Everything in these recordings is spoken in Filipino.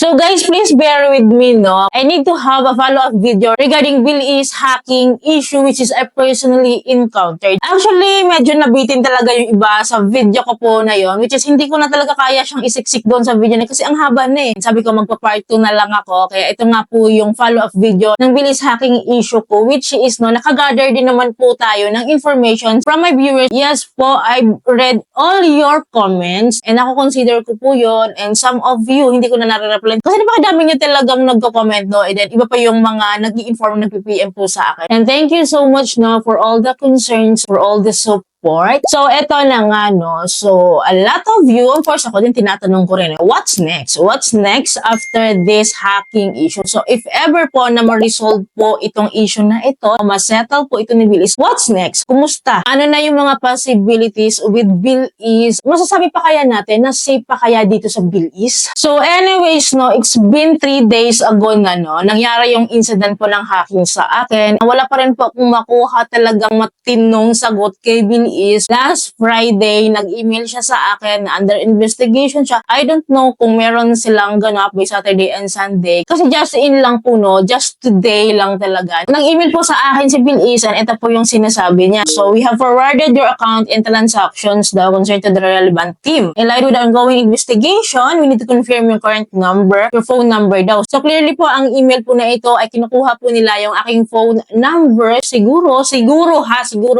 So guys, please bear with me, no? I need to have a follow-up video regarding Billy's hacking issue which is I personally encountered. Actually, medyo nabitin talaga yung iba sa video ko po na yon, which is hindi ko na talaga kaya siyang isiksik doon sa video na kasi ang haba na eh. Sabi ko magpa-part 2 na lang ako, kaya ito nga po yung follow-up video ng Billy's hacking issue ko, which is no, nakagather din naman po tayo ng information from my viewers. Yes po, I've read all your comments and ako consider ko po yon, and some of you hindi ko na nare-reply kasi napakadami niyo talagang nagko-comment, no, and then iba pa yung mga nag-i-inform, nag-PM po sa akin. And thank you so much, no, for all the concerns, for all the support. So, eto na nga, no. So, a lot of you, of course, ako din tinatanong ko rin, what's next? What's next after this hacking issue? So, if ever po na ma-resolve po itong issue na ito, ma-settle po ito ni Billy's, what's next? Kumusta? Ano na yung mga possibilities with Billy's? Masasabi pa kaya natin na safe pa kaya dito sa Billy's? So, anyways, no, it's been 3 days ago na, no, nangyari yung incident po ng hacking sa akin. Wala pa rin po akong makuha talagang matinong sagot kay Billy is last Friday, nag-email siya sa akin na under investigation siya. I don't know kung meron silang ganap by Saturday and Sunday. Kasi just in lang po, no, just today lang talaga. Nag-email po sa akin si Bill Isan, ito po yung sinasabi niya. So, we have forwarded your account and transactions daw concerned to the relevant team. In light with the ongoing investigation, we need to confirm your current number, your phone number daw. So, clearly po, ang email po na ito ay kinukuha po nila yung aking phone number. Siguro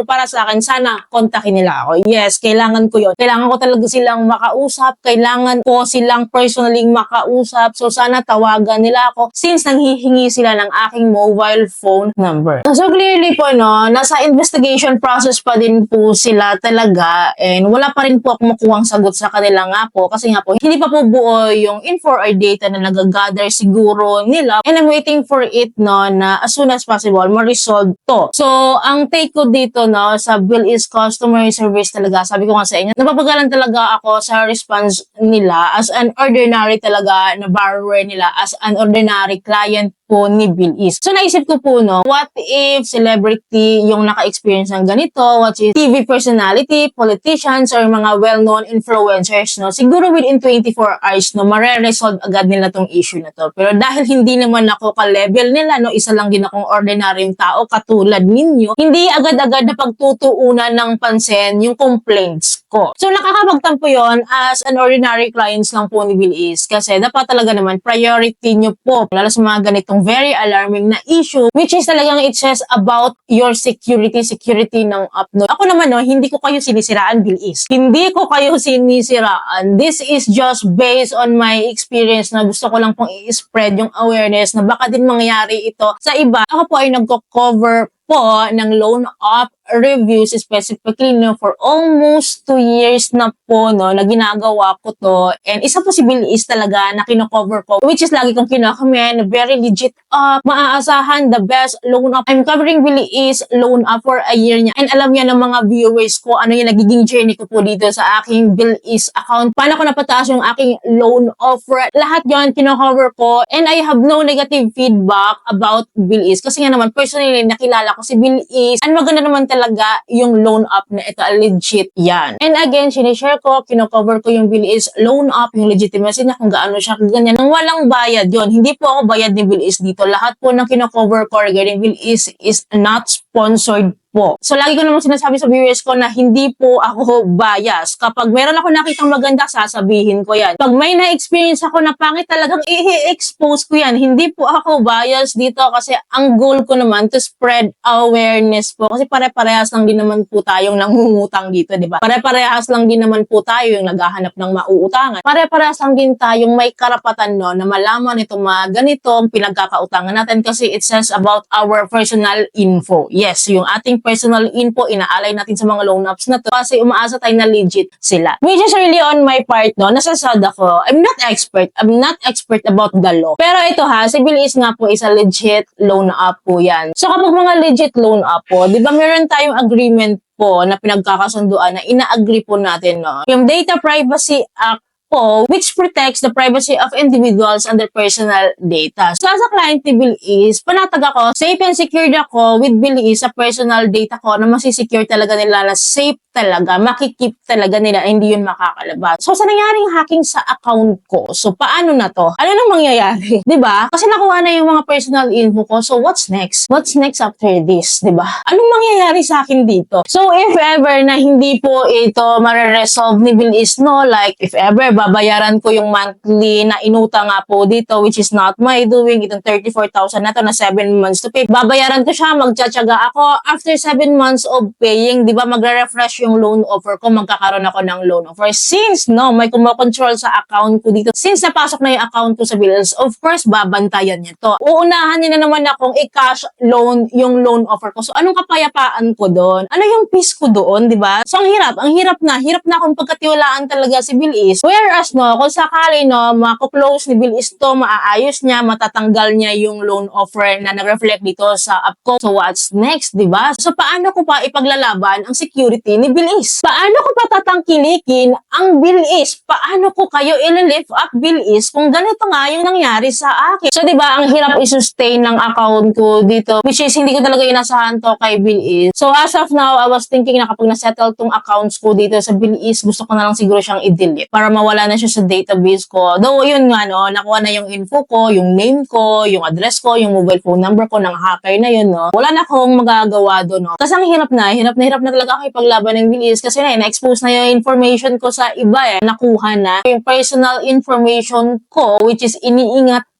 para sa akin, sana kontakin nila ako. Yes, kailangan ko yun. Kailangan ko talaga silang makausap. Kailangan ko silang personally makausap. So, sana tawagan nila ako since nanghihingi sila ng aking mobile phone number. So, clearly po, no, nasa investigation process pa din po sila talaga and wala pa rin po ako makuhang sagot sa kanila nga po kasi nga po, hindi pa po buo yung info or data na nagagather siguro nila and I'm waiting for it, no, na as soon as possible, ma-resolve to. So, ang take ko dito, no, sa Bill is customer service talaga. Sabi ko nga sa inyo, napapagalan talaga ako sa response nila as an ordinary talaga na borrower nila, as an ordinary client po ni Bill is. So, naisip ko po, no, what if celebrity yung naka-experience ng ganito? What if TV personality, politicians, or mga well-known influencers, no? Siguro within 24 hours, no, mare-resolve agad nila tong issue na to. Pero dahil hindi naman ako ka-level nila, no, isa lang din akong ordinaryong tao katulad ninyo, hindi agad-agad na pagtutuunan ng pansin yung complaints ko. So, nakakapagtampo yon as an ordinary clients lang po ni Bill is kasi dapat talaga naman priority nyo po, lalo sa mga ganitong very alarming na issue, which is talagang it says about your security ng upload. Ako naman, no, hindi ko kayo sinisiraan, Bill is. Hindi ko kayo sinisiraan. This is just based on my experience na gusto ko lang pong i-spread yung awareness na baka din mangyari ito sa iba. Ako po ay nagko-cover po ng loan up reviews specifically, no, for almost 2 years na po, no, na ginagawa ko to. And isa po si Bill is talaga na kino-cover ko, which is lagi kong kino-comment, very legit up, maaasahan, the best loan up. I'm covering Bill is loan up for a year niya. And alam niya ng mga viewers ko, ano yung nagiging journey ko po dito sa aking Bill is account. Paano ko napataas yung aking loan offer. Lahat yon kino-cover ko. And I have no negative feedback about Bill is. Kasi nga naman, personally, nakilala ko si Bill is. And maganda naman talaga yung loan up na ito, legit yan. And again, sinishare ko, kino-cover ko yung Bill is loan up, yung legitimacy niya, kung gaano siya, ganyan. Nang walang bayad yon. Hindi po ako bayad ni Bill is dito. Lahat po ng kino-cover ko regarding Bill is not sponsored po. So, lagi ko naman sinasabi sa viewers ko na hindi po ako bias. Kapag meron ako nakitang maganda, sasabihin ko yan. Pag may na-experience ako na pangit, talagang i-expose ko yan. Hindi po ako bias dito kasi ang goal ko naman to spread awareness po. Kasi pare-parehas lang din naman po tayong nangungutang dito, di ba? Pare-parehas lang din naman po tayo yung naghahanap ng mauutangan. Pare-parehas lang din tayong may karapatan, no, na malaman itong mga ganitong pinagkakautangan natin kasi it says about our personal info. Yes, yung ating personal info, inaalay natin sa mga loan apps na to kasi umaasa tayo na legit sila. Which is really on my part, no, nasasad ako. I'm not expert about the law. Pero ito ha, si Bill is nga po is a legit loan app po yan. So kapag mga legit loan app po, di ba meron tayong agreement po na pinagkakasunduan na ina-agree po natin, no? Yung Data Privacy Act po, which protects the privacy of individuals and their personal data. So, as a client ni Bill is, panatag ako, safe and secured ako with Bill is sa personal data ko na masisecure talaga nila na safe talaga, makikip talaga nila, hindi yun makakalabas. So, sa nangyaring hacking sa account ko, so paano na to? Ano nang mangyayari? 'Di ba? Kasi nakuha na yung mga personal info ko, so what's next? What's next after this? 'Di ba? Anong mangyayari sa akin dito? So, if ever na hindi po ito mare-resolve ni Bill is no, like, if ever babayaran ko yung monthly na inutang nga po dito, which is not my doing, itong 34,000 na to na 7 months to pay, babayaran ko siya, magtsatsaga ako, after 7 months of paying, 'di ba, magre-refresh yung loan offer ko, magkakaroon ako ng loan offer. Since, no, may kumokontrol sa account ko dito, since napasok na yung account ko sa bills, of course, babantayan niya to. Uunahan niya na naman akong i-cash loan yung loan offer ko. So, anong kapayapaan ko doon? Ano yung peace ko doon, 'di ba? So, ang hirap na akong pagkatiwalaan talaga si Bill is. Whereas, no, kung sakali, no, mako-close ni Bill is to, maaayos niya, matatanggal niya yung loan offer na nag-reflect dito sa app ko. So, what's next, 'di ba? So, paano ko pa ipaglalaban ang security ni Bill is? Paano ko pa tatangkilikin ang Bill is? Paano ko kayo i-lift up Bill is kung ganito nga yung nangyari sa akin? So, 'di ba, ang hirap i-sustain ng account ko dito, which is hindi ko talaga inasahan to kay Bill is. So, as of now, I was thinking na kapag na-settle tong accounts ko dito sa Bill is, gusto ko na lang siguro siyang i-delete para mawala na siya sa database ko. Though, yun nga, no, nakuha na yung info ko, yung name ko, yung address ko, yung mobile phone number ko ng hacker na yun, no. Wala na akong magagawa doon, no. Kasi ang hirap na talaga ako ipaglaban ng Bill is kasi na-expose na yung information ko sa iba, nakuha na yung personal information ko, which is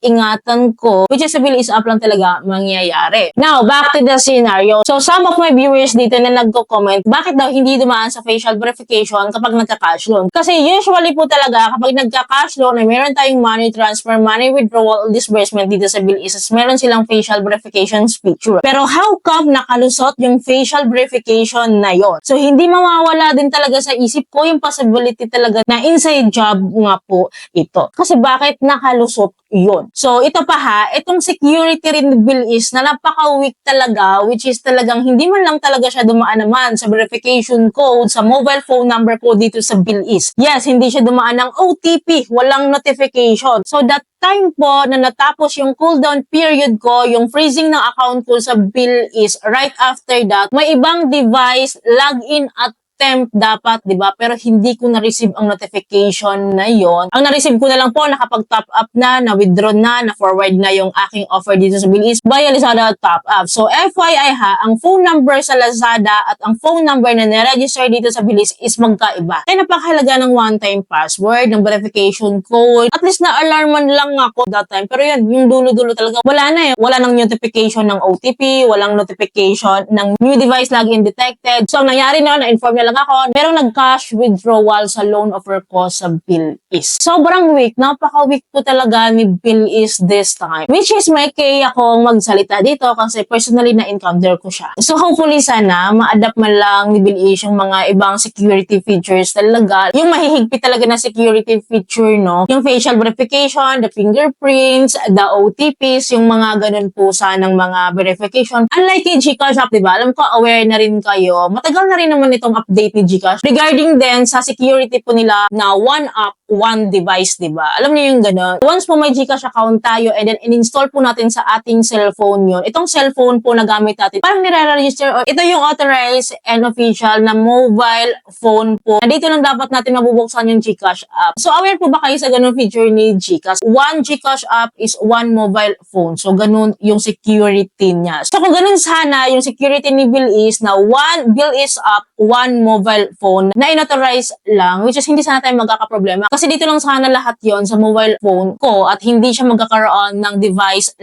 ingatan ko, which is sa Bill is up lang talaga mangyayari. Now, back to the scenario. So, some of my viewers dito na nagko-comment, bakit daw hindi dumaan sa facial verification kapag nagka-cash loan? Kasi usually po talaga, kapag nagka-cash loan, ay meron tayong money transfer, money withdrawal, disbursement dito sa Bill is, meron silang facial verification feature. Pero how come nakalusot yung facial verification na yon? So, hindi mawawala din talaga sa isip ko yung possibility talaga na inside job nga po ito. Kasi bakit nakalusot yun? So, ito pa ha, itong security rin Bill is na napaka-weak talaga, which is talagang hindi man lang talaga siya dumaan naman sa verification code, sa mobile phone number ko dito sa Bill is. Yes, hindi siya dumaan ng OTP, walang notification. So, that time po na natapos yung cooldown period ko, yung freezing ng account ko sa Bill is, right after that, may ibang device, login at attempt dapat, di ba? Pero hindi ko na-receive ang notification na yon. Ang na-receive ko na lang po, nakapag-top up na-withdraw na-forward na yung aking offer dito sa Bill is via Lazada top up. So, FYI ha, ang phone number sa Lazada at ang phone number na na-register dito sa Bill is magkaiba. Kaya napakahalaga ng one-time password, ng verification code. At least na-alarman lang ako that time. Pero yun, yung dulo-dulo talaga, wala na eh. Wala nang notification ng OTP, walang notification ng new device login detected. So, ang nangyari na-inform lang ako, merong nag-cash withdrawal sa loan offer ko sa Bill is. Sobrang weak, napaka-weak po talaga ni Bill is this time. Which is may kaya akong magsalita dito kasi personally na-encounter ko siya. So hopefully sana, ma-adapt man lang ni Bill is yung mga ibang security features talaga. Yung mahihigpit talaga na security feature, no? Yung facial verification, the fingerprints, the OTPs, yung mga ganun po sanang mga verification. Unlike kay GCash app, diba? Alam ko, aware na rin kayo. Matagal na rin naman itong update ni GCash. Regarding din sa security po nila na one app, one device, diba? Alam niyo yung gano'n. Once po may GCash account tayo and then in-install po natin sa ating cellphone yun. Itong cellphone po na gamit natin, parang nire-register, ito yung authorized and official na mobile phone po. Na dito lang dapat natin mabubuksan yung GCash app. So, aware po ba kayo sa ganun feature ni GCash? One GCash app is one mobile phone. So, ganun yung security niya. So, kung ganun sana, yung security ni Bill is na one Bill is app, one mobile phone na inauthorize lang, which is hindi sana tayo magkakaproblema. Kasi dito lang sana lahat yon sa mobile phone ko at hindi siya magkakaroon ng device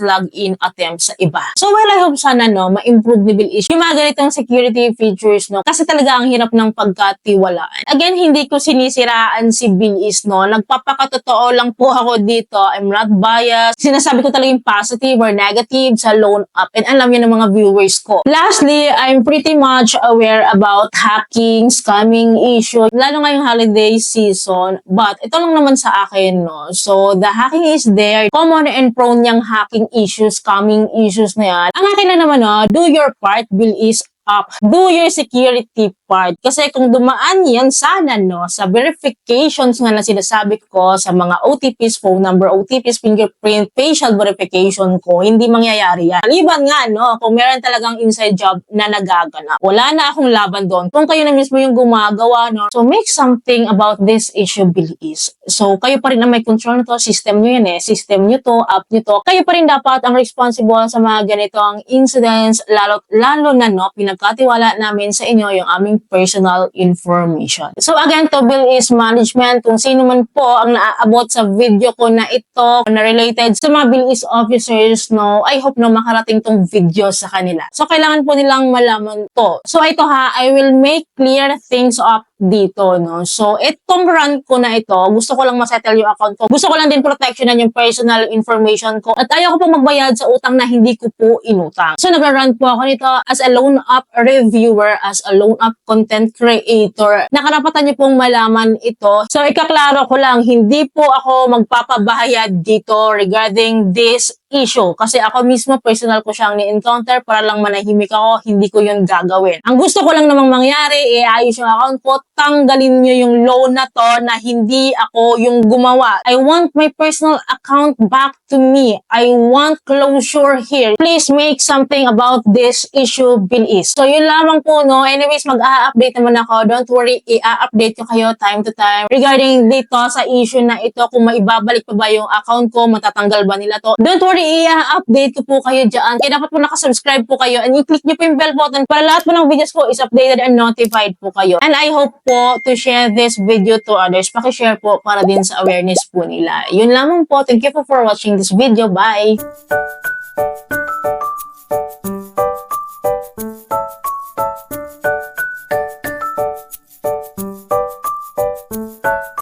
login attempt sa iba. So, well, I hope sana, no, ma-improve ni Bill is yung mga ganitong security features, no, kasi talaga ang hirap ng pagkatiwalaan. Again, hindi ko sinisiraan si Bill is, no, nagpapakatotoo lang po ako dito. I'm not biased. Sinasabi ko talaga yung positive or negative sa loan app and alam yun ng mga viewers ko. Lastly, I'm pretty much aware about hacking, scamming issue, lalo ngayong holiday season. But ito lang naman sa akin, no. So, the hacking is there. Common and prone yung hacking issues, scamming issues na yan. Ang akin na naman, no, do your part, Bill is up. Do your security part. Kasi kung dumaan yan sana no, sa verifications nga na sinasabi ko sa mga OTPs, phone number, OTPs, fingerprint, facial verification ko, hindi mangyayari yan. Maliban nga no, kung meron talagang inside job na nagaganap. Wala na akong laban doon. Kung kayo na mismo yung gumagawa no, so make something about this issue, Bilis. So kayo pa rin ang may control nito, system nyo yan system nyo to, app nyo to. Kayo pa rin dapat ang responsible sa mga ganitong incidents, lalo na no, pinagkatiwala namin sa inyo yung aming personal information. So again, to Bill is management. Kung sino man po ang naaabot sa video ko na ito na related sa mga Bill is officers, no, I hope no makarating tong video sa kanila. So kailangan po nilang malaman to. So ito ha, I will make clear things up dito, no. So itong run ko na ito, gusto ko lang masettle yung account ko. Gusto ko lang din protectionan yung personal information ko. At ayaw ko pong magbayad sa utang na hindi ko po inutang. So nagra-run po ako nito as a loan app reviewer, as a loan app content creator. Nakarapatan niyo pong malaman ito. So ikaklaro ko lang, hindi po ako magpapabayad dito regarding this issue. Kasi ako mismo, personal ko siyang ni-encounter para lang manahimik ako, hindi ko yun gagawin. Ang gusto ko lang namang mangyari, ayos yung account ko, tanggalin nyo yung loan na to na hindi ako yung gumawa. I want my personal account back to me. I want closure here. Please make something about this issue, Bilis. So yun lamang po, no. Anyways, mag-a-update naman ako. Don't worry, i-update ko kayo time to time regarding dito sa issue na ito, kung maibabalik pa ba yung account ko, matatanggal ba nila to. Don't worry, i-update ko po kayo dyan. Kaya dapat po nakasubscribe po kayo and i-click nyo po yung bell button para lahat po ng videos ko is updated and notified po kayo. And I hope po to share this video to others. Pakishare po para din sa awareness po nila. Yun lamang po. Thank you po for watching this video. Bye!